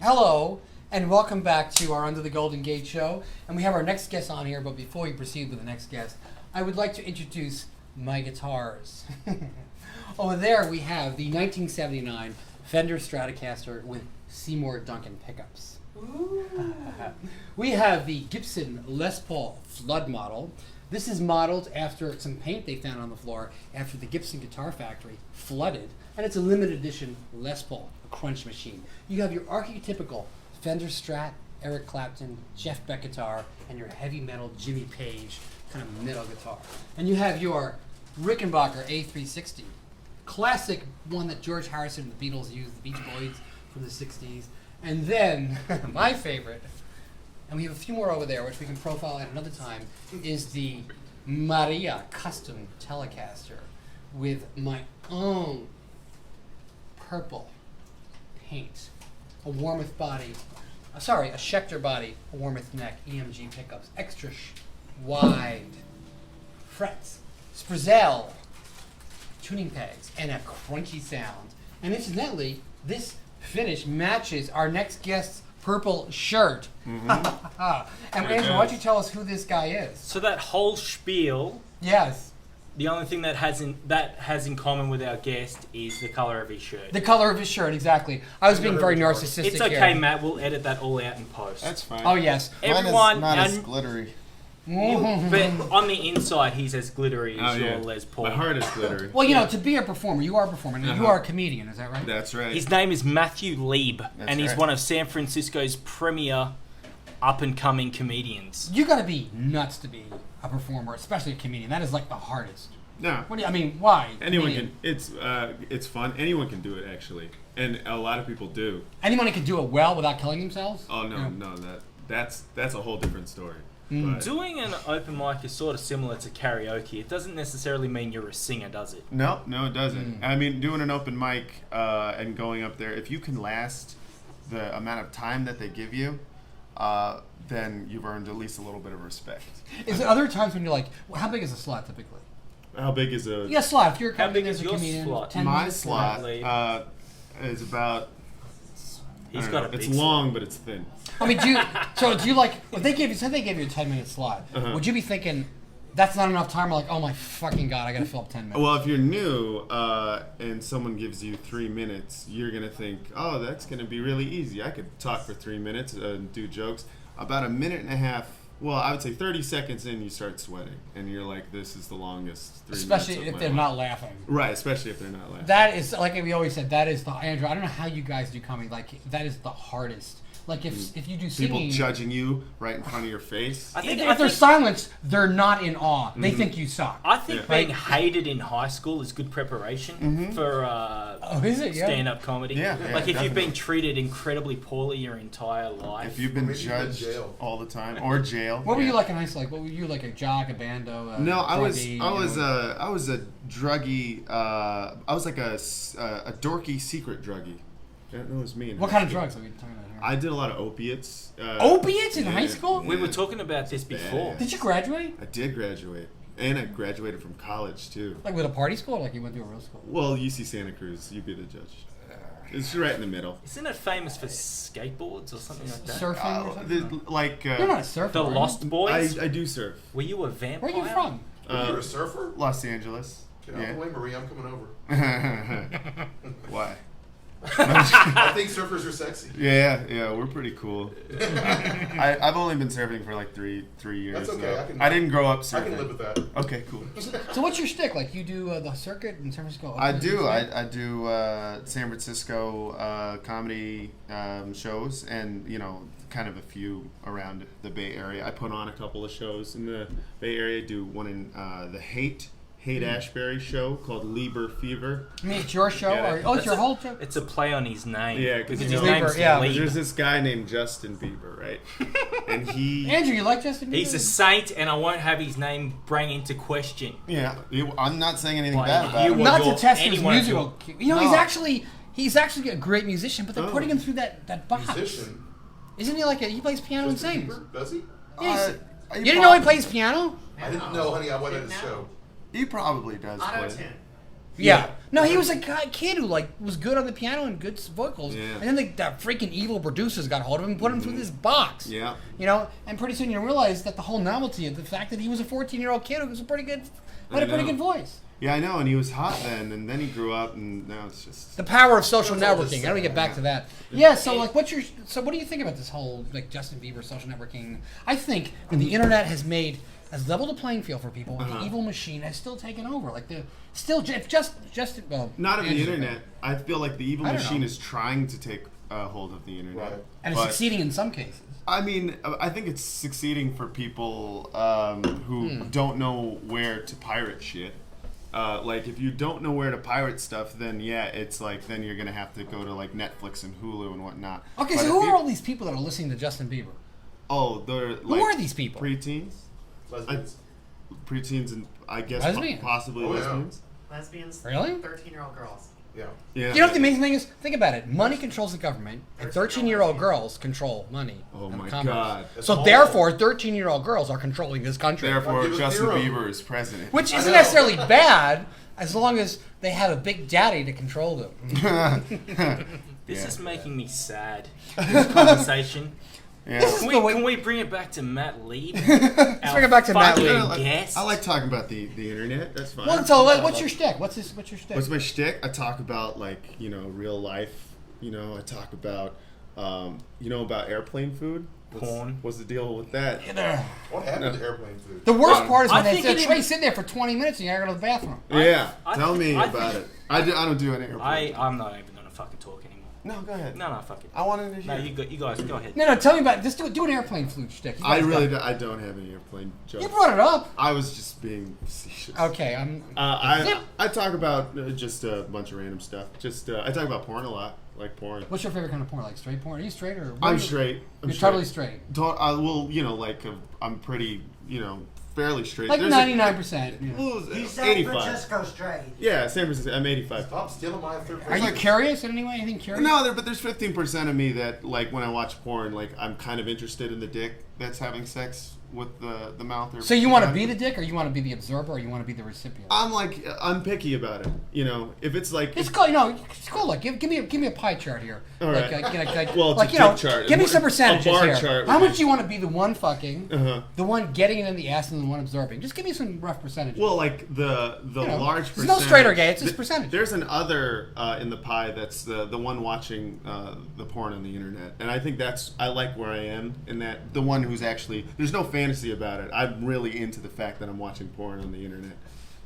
Hello, and welcome back to our Under the Golden Gate show. And we have our next guest on here, but before we proceed with the next guest, I would like to introduce my guitars. Over there we have the 1979 Fender Stratocaster with Seymour Duncan pickups. We have the Gibson Les Paul Flood model. This is modeled after some paint they found on the floor after the Gibson Guitar Factory flooded, and it's a limited edition Les Paul, a crunch machine. You have your archetypical Fender Strat, Eric Clapton, Jeff Beck guitar, and your heavy metal Jimmy Page kind of metal guitar. And you have your Rickenbacker A360, classic one that George Harrison and the Beatles used, the Beach Boys from the 60s. And then, my favorite, and we have a few more over there, which we can profile at another time, is the Maria Custom Telecaster with my own purple paint, a Warmoth body, a Schecter body, a Warmoth neck, EMG pickups, extra wide frets, Sprezel tuning pegs, and a crunchy sound. And incidentally, this finish matches our next guest's purple shirt. Mm-hmm. And Andrew, why don't you tell us who this guy is? So that whole spiel. Yes. The only thing that has in common with our guest is the color of his shirt. The color of his shirt, exactly. I was being very narcissistic. It's okay, here. Matt. We'll edit that all out in post. That's fine. Oh yes. Everyone, mine is not as glittery. But on the inside, he's as glittery as your Les Paul. My heart is glittery. Well, you know, to be a performer, you are a performer, and you are a comedian. Is that right? That's right. His name is Matthew Lieb, and he's one of San Francisco's premier up-and-coming comedians. You got to be nuts to be a performer, especially a comedian. That is like the hardest. No. What do you, I mean, why? Anyone can. It's fun. Anyone can do it, actually, and a lot of people do. Anyone can do it well without killing themselves? Oh no, that's a whole different story. Doing an open mic is sort of similar to karaoke. It doesn't necessarily mean you're a singer, does it? No, it doesn't. I mean, doing an open mic and going up there, if you can last the amount of time that they give you, then you've earned at least a little bit of respect. Is there other times when you're like, how big is a slot typically? How big is a... Yeah, slot. If you're how big is a your comedian, slot? My slot is about... He's got a big It's slot. long, but it's thin. I mean, do you like, if they gave you a 10-minute slot, would you be thinking, that's not enough time, or like, oh my fucking God, I gotta fill up 10 minutes? Well, if you're new and someone gives you 3 minutes, you're gonna think, oh, that's gonna be really easy. I could talk for 3 minutes and do jokes. About a minute and a half, well, I would say 30 seconds in, you start sweating, and you're like, this is the longest 3 minutes especially if of they're my not life. laughing. Right, especially if they're not laughing. That is, like we always said, that is the, Andrew, I don't know how you guys do comedy, like, that is the hardest. Like, if you do singing... People judging you right in front of your face. I think if they're silenced, they're not in awe. They think you suck. I think being hated in high school is good preparation for stand-up comedy. Yeah, like if you've definitely. been treated incredibly poorly your entire life. If you've been judged all the time, or jail. What were you like in high school? Like, what were you like, a jock, a bando? No, I was a druggie. I was like a dorky secret druggie. That was me. What kind of drugs are we talking about here? I did a lot of opiates. Opiates in high school? We were talking about this before. Did you graduate? I did graduate. And I graduated from college, too. Like with a party school, or like you went to a real school? Well, UC Santa Cruz. You be the judge. It's right in the middle. Isn't it famous for skateboards or something like that? Surfing or something? You're not a surfer. The Lost Boys? I do surf. Were you a vampire? Where are you from? You're a surfer? Los Angeles. Get out of the way, Marie. I'm coming over. Why? I think surfers are sexy. Yeah, we're pretty cool. I've only been surfing for like three years. That's okay. I didn't grow up surfing. I can live with that. Okay, cool. So what's your shtick? Like you do the circuit in San Francisco? I do. I do San Francisco comedy shows, and kind of a few around the Bay Area. I put on a couple of shows in the Bay Area. Do one in the Haight Ashbury show called Lieber Fever. I mean, it's your show? Yeah. It's your whole show? It's a play on his name. Yeah, because his his Lieber, name's yeah. Lieb. There's this guy named Justin Bieber, right? And Andrew, you like Justin Bieber? He's a saint, and I won't have his name bring into question. Yeah, I'm not saying anything Why, bad about you him. would- Not to your- test his anyone musical. No. He's actually a great musician, but they're putting him through that box. Musician. Isn't he like he plays piano Justin and sings? Bieber? Does he? Yes. You didn't know he plays piano? I didn't know, honey. I went at his show. He probably does. Auto play. 10. Yeah. No, he was a kid who like was good on the piano and good vocals. Yeah. And then the freaking evil producers got hold of him and put him through this box. Yeah. You know, and pretty soon you realize that the whole novelty of the fact that he was a 14-year-old kid who was a pretty good, had a pretty good voice. Yeah, I know, and he was hot then, and then he grew up, and now it's just The power of social That's all networking. just How do we get back yeah. to that? Yeah. So like, what do you think about this whole like Justin Bieber social networking? I think that the internet has leveled the playing field for people. And the evil machine has still taken over. Like not of the internet. I feel like the evil I don't machine know. is trying to take hold of the internet, Right. and it's but- succeeding in some cases. I mean, I think it's succeeding for people who don't know where to pirate shit. Like, if you don't know where to pirate stuff, then yeah, it's like, then you're gonna have to go to like Netflix and Hulu and whatnot. Okay, But so if who you- are all these people that are listening to Justin Bieber? Oh, they're Who like are these people? preteens, Lesbians. preteens, and I guess Lesbians? possibly Oh, yeah. lesbians. Lesbians, Really? 13-year-old girls. Yeah. Yeah. You know what the amazing thing is? Think about it. Money controls the government, and 13-year-old girls control money. Oh and my commerce. God. That's So all. therefore, 13-year-old girls are controlling this country. Therefore, Give us Justin zero. Bieber is president. Which I isn't know. necessarily bad, as long as they have a big daddy to control them. This Yeah. is making me sad. This conversation. Yeah. This is- Can we bring it back to Matt Lieb? Let's bring it back to Matt fucking Lieb. guest. I like talking about the internet. That's fine. Well, so what's your shtick? What's your shtick? What's my shtick? I talk about like real life. I talk about about airplane food. Porn. What's the deal with that? What happened to airplane food? The worst part is I when they think say, it Trey, even- sit there for 20 minutes and you gotta go to the bathroom. Yeah, I tell think- me I about think- it. I don't do an airplane. I'm not even gonna fucking talk anymore. No, go ahead. No, fuck it. I wanted to No, hear. you guys go ahead. No, tell me about it. Just do an airplane flute shtick. You I guys really got- I don't have any airplane jokes. You brought it up. I was just being facetious. Okay, I talk about just a bunch of random stuff. Just I talk about porn a lot, like porn. What's your favorite kind of porn? Like straight porn? Are you straight or? I'm straight. You're totally straight. I'm pretty, fairly straight. Like There's a- 99%. Yeah. Well, He's San 85. Francisco straight. Yeah, San Francisco. I'm 85. Stop stealing my third Are you person. curious in any way? Anything curious? No, but there's 15% of me that, like, when I watch porn, like, I'm kind of interested in the dick that's having sex with the mouth. Or So you want to vagina. be the dick, or you want to be the observer, or you want to be the recipient? I'm picky about it. If it's like It's cool. It's cool. Like, give me a pie chart here. All Like, right. Well, it's like a dick chart. Give me some A percentages bar here. chart How would much be- do you want to be the one fucking, Uh-huh. the one getting it in the ass, and the one absorbing? Just give me some rough percentages. Well, like the large there's percentage. no straight or gay, it's just th- percentage. There's an other in the pie that's the one watching the porn on the internet, and I think I like where I am in that the one who's actually there's no fantasy about it. I'm really into the fact that I'm watching porn on the internet.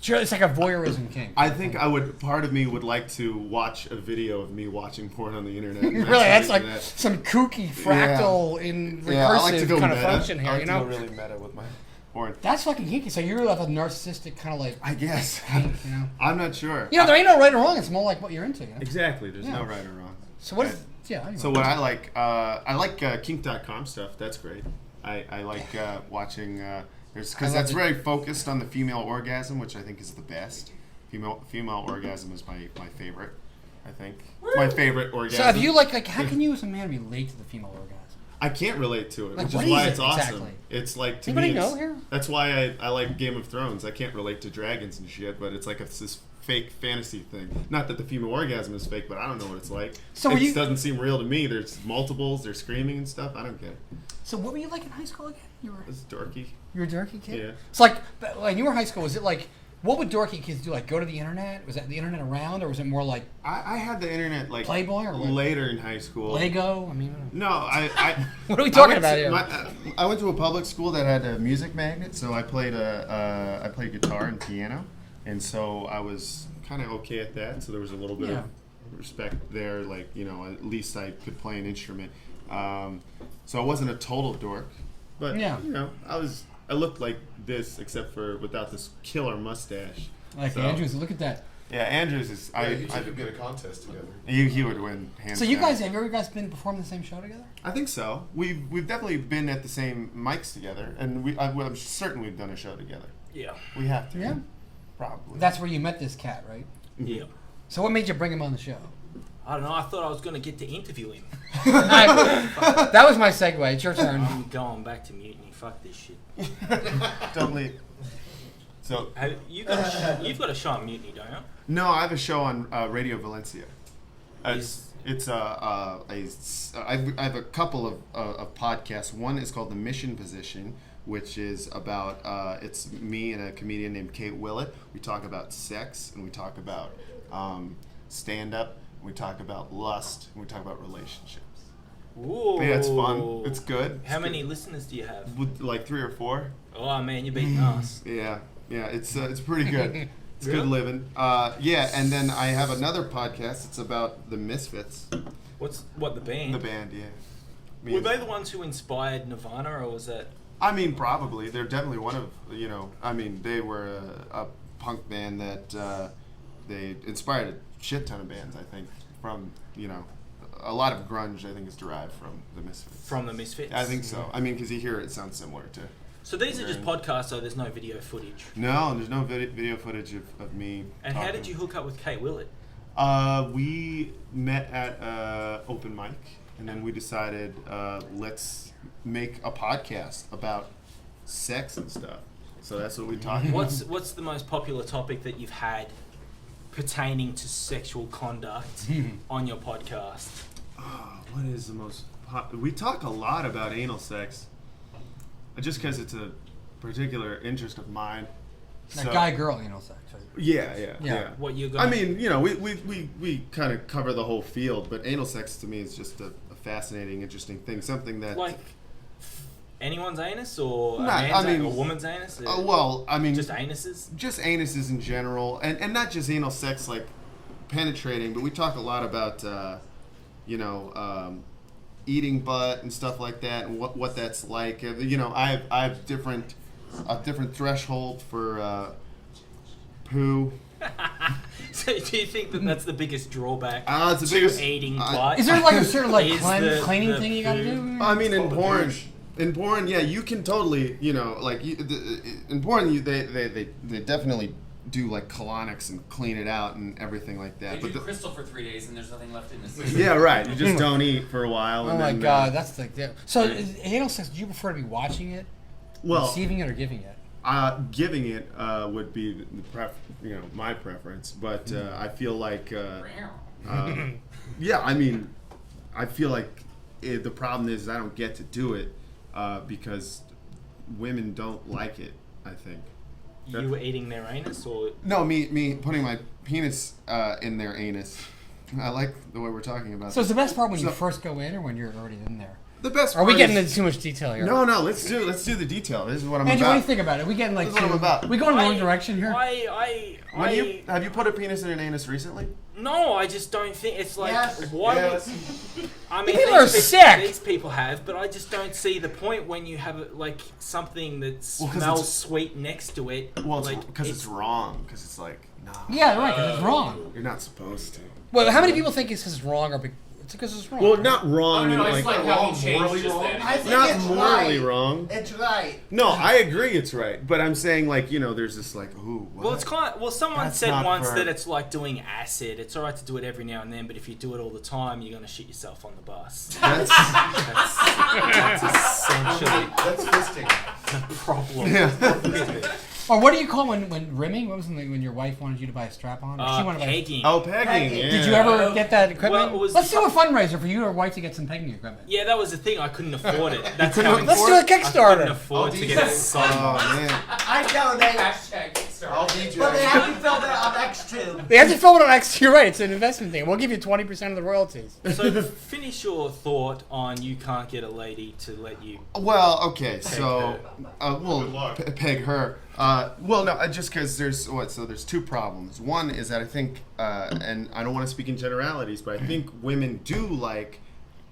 Sure, it's like a voyeurism king. I think part of me would like to watch a video of me watching porn on the internet. and Really, that's like masturbating to that. some kooky fractal in recursive I like to go kind meta. of function here. I like You to know, go really meta with my porn. that's fucking geeky. So you really have a narcissistic kind of like, I guess. kink, you know. I'm not sure. There ain't no right or wrong. It's more like what you're into. You know? Exactly. There's Yeah. no right or wrong. So what is? Yeah. Anyway. So what I like kink.com stuff. That's great. I like watching because I that's love it. very focused on the female orgasm, which I think is the best. Female orgasm is my favorite. I think my favorite orgasm. So have you like how can you as a man relate to the female orgasm? I can't relate to it, Like, which what is why is it's it awesome. exactly? It's like to Anybody me. know here? That's why I like Game of Thrones. I can't relate to dragons and shit, but it's like this fake fantasy thing. Not that the female orgasm is fake, but I don't know what it's like. So it you- doesn't seem real to me. There's multiples. They're screaming and stuff. I don't get it. So what were you like in high school again? You It's dorky. were a dorky kid. Yeah. It's like when you were in high school. Was it like what would dorky kids do? Like go to the internet? Was that the internet around, or was it more like I had the internet like Playboy or what? later in high school. Lego? I mean, No, I what are we talking I about went here? to- I went to a public school that had a music magnet, so I played guitar and piano, and so I was kind of okay at that. So there was a little bit Yeah. of respect there, like at least I could play an instrument. So I wasn't a total dork, but Yeah. I looked like this except for without this killer mustache. Like So- Andrews, look at that. Yeah, Andrews is. You two could be in a contest together. He would win hands So you down. guys have you ever guys been performing the same show together? I think so. We've definitely been at the same mics together, and I'm certain we've done a show together. Yeah. We have to. Yeah. Probably. That's where you met this cat, right? Yeah. So what made you bring him on the show? I don't know. I thought I was gonna get to interview him. That was my segue. It's your turn. I'm going back to mutiny. Fuck this shit. Don't leave. So You've got a show on Mutiny, don't you? no, I have a show on Radio Valencia. Is- I have a couple of podcasts. One is called The Mission Position, which is about it's me and a comedian named Kate Willett. We talk about sex and we talk about stand up. We talk about lust and we talk about relationships. Ooh. Yeah, it's fun. It's good. How many listeners do you have? Like 3 or 4. Oh man, you're beating us. Yeah, it's pretty good. It's Really? good living. Yeah, and then I have another podcast. It's about the Misfits. What the band? The band, yeah. Me Were and- they the ones who inspired Nirvana, or was that? I mean, probably. They're definitely one of, I mean, they were a punk band that they inspired a shit ton of bands, I think, from, a lot of grunge, I think, is derived from the Misfits. From the Misfits? I think so. I mean, because you hear it sounds similar to... So these are just podcasts, so there's no video footage. No, there's no video footage of me And how talking. did you hook up with Kate Willett? We met at open mic, and then we decided let's make a podcast about sex and stuff. So that's what we talked about. What's the most popular topic that you've had pertaining to sexual conduct on your podcast? What is the most... we talk a lot about anal sex, just because it's a particular interest of mine. Like guy-girl anal sex. Right? Yeah. What you're I going? mean, we kind of cover the whole field, but anal sex to me is just a fascinating, interesting thing. Something that... Like anyone's anus, or a Nah, man's I mean- or a woman's anus? well, I mean... Just anuses? Just anuses in general, and not just anal sex like penetrating, but we talk a lot about, eating butt and stuff like that, and what that's like. I have a different threshold for poo. So do you think that that's the biggest drawback It's the to biggest eating butt? Is there like a certain like Is the cleaning thing you gotta poo- do? I mean, in Called the porn, douche. yeah, you can totally, in porn, they definitely do like colonics and clean it out and everything like They that. do But crystal for 3 days and there's nothing left in the system. yeah, right. You just don't eat for a while. Oh and my then, god, that's like that. So is anal sex? Do you prefer to be watching it, well, receiving it, or giving it? giving it would be my preference, but I feel like yeah, I mean, I feel like the problem is I don't get to do it because women don't like it, I think. You were eating their anus, or No, me putting my penis in their anus. I like the way we're talking about. So it's the best part when you So- first go in, or when you're already in there? The best. Are we part getting is- into too much detail here? No, let's do the detail. This is what I'm Andrew, about. what do you think about it? Are we getting like This is what I'm about. we going in the wrong direction here? Have you put a penis in an anus recently? No, I just don't think it's like Yes. why Yes. would I mean People are sick. These people have, but I just don't see the point when you have like something that 'cause smells it's- sweet next to it. Well, like, because it's wrong. Because it's like, nah, Yeah, right. Because it's wrong. you're not supposed to. Well, how many people think it's wrong, or it's because it's wrong? Well, not wrong. Oh, no, in it's like, like how wrong, he changed morally just wrong? then. I think not it's morally right. wrong. It's right. No, I agree. It's right, but I'm saying like there's this like, ooh. What? Well, it's kind. Well, someone That's said not once for- that it's like doing acid. It's alright to do it every now and then, but if you do it all the time, you're gonna shit yourself on the bus. That's, That's essentially That's fisting. the problem. yeah. Or what do you call when rimming? What was it when your wife wanted you to buy a strap on? Or she wanted to buy. Pegging. Oh, pegging. Yeah. Did you ever get that equipment? Well, it was- Let's do a fundraiser for you or wife to get some pegging equipment. Yeah, that was the thing. I couldn't afford it. That's couldn't how afford Let's do a I couldn't Kickstarter. afford Oh, to get it sold. Oh man. I donate, Hashtag Kickstarter. I'll DJ. but they have to fill that on X2. They have to fill it on X. You're right. It's an investment thing. We'll give you 20% of the royalties. So finish your thought on you can't get a lady to let you. Well, okay, so Good we'll luck. peg her. Well, no, just because there's So there's two problems. One is that I think, and I don't want to speak in generalities, but I think women do like,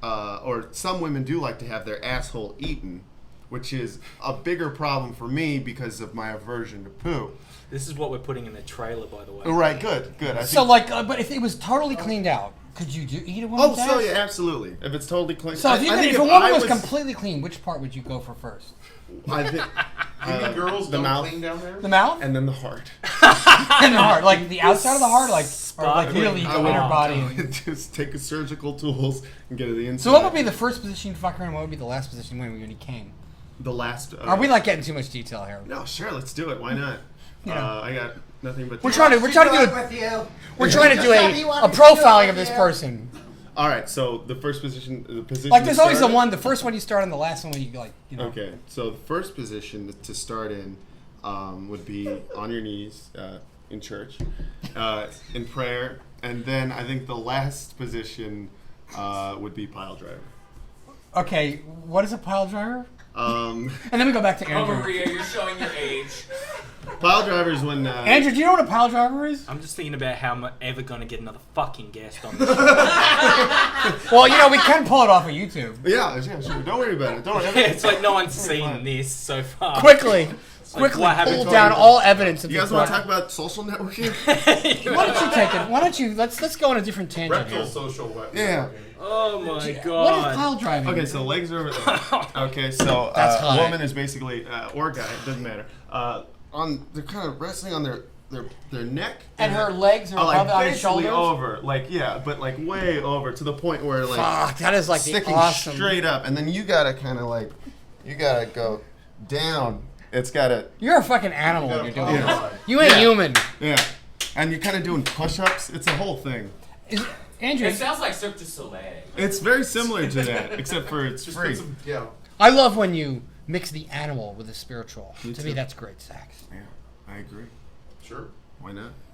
or some women do like to have their asshole eaten, which is a bigger problem for me because of my aversion to poo. This is what we're putting in the trailer, by the way. Right, good. I So think, like, but if it was totally cleaned out, could you eat a woman's ass? so yeah, absolutely. If it's totally clean. So if, you I could, think if a woman I was completely clean, which part would you go for first? I think You mean girls the don't mouth clean down there? The mouth and then the heart. and the heart, like the outside of the heart, like or like Sparkling really go in her cock. body. And, Just take the surgical tools and get to the inside. so what would be the first position you fuck her, and what would be the last position when you came? the last? Are we like getting too much detail here? No, sure, let's do it. Why not? You know. I got nothing but. We're trying to do with you. we're trying to do Just a wanted to profiling do of this it. person. All right, so the first position, Like there's to always the start in- one, the first one you start and the last one you like. You know. Okay, so the first position to start in would be on your knees in church, in prayer, and then I think the last position would be pile driver. Okay, what is a pile driver? Um, And then we go back to Oh, Andrew. Maria, you're showing your age. pile driver is when. Andrew, do you know what a pile driver is? I'm just thinking about how I'm ever going to get another fucking guest on the show. Well, you know, we can pull it off of YouTube. Yeah, sure. Don't worry about it. Don't worry. It's like no one's seen this so far. Quickly what happened pull to down you? all evidence of You guys the want to crime. talk about social networking? Why don't you take it? Why don't you let's go on a different tangent Rectal here. social web. Yeah. Oh my What is god. pile driving? Okay, so legs are over there. Okay, so That's hot. woman is basically or guy, doesn't matter. They're kind of resting on their neck, And her legs are like above on his basically shoulders. over, like but like way over to the point where like Fuck, that is like the sticking awesome. straight up, and then you gotta kind of like go down. It's gotta You're a fucking animal when you're doing Yeah. this. You ain't Yeah. human. yeah, and you're kind of doing push-ups. It's a whole thing. Andrew, It sounds like Cirque du Soleil. It's very similar to that, except for it's Just free. put some, yeah. I love when you mix the animal with the spiritual. Me To me, too. that's great sex. Yeah, I agree. Sure. Why not?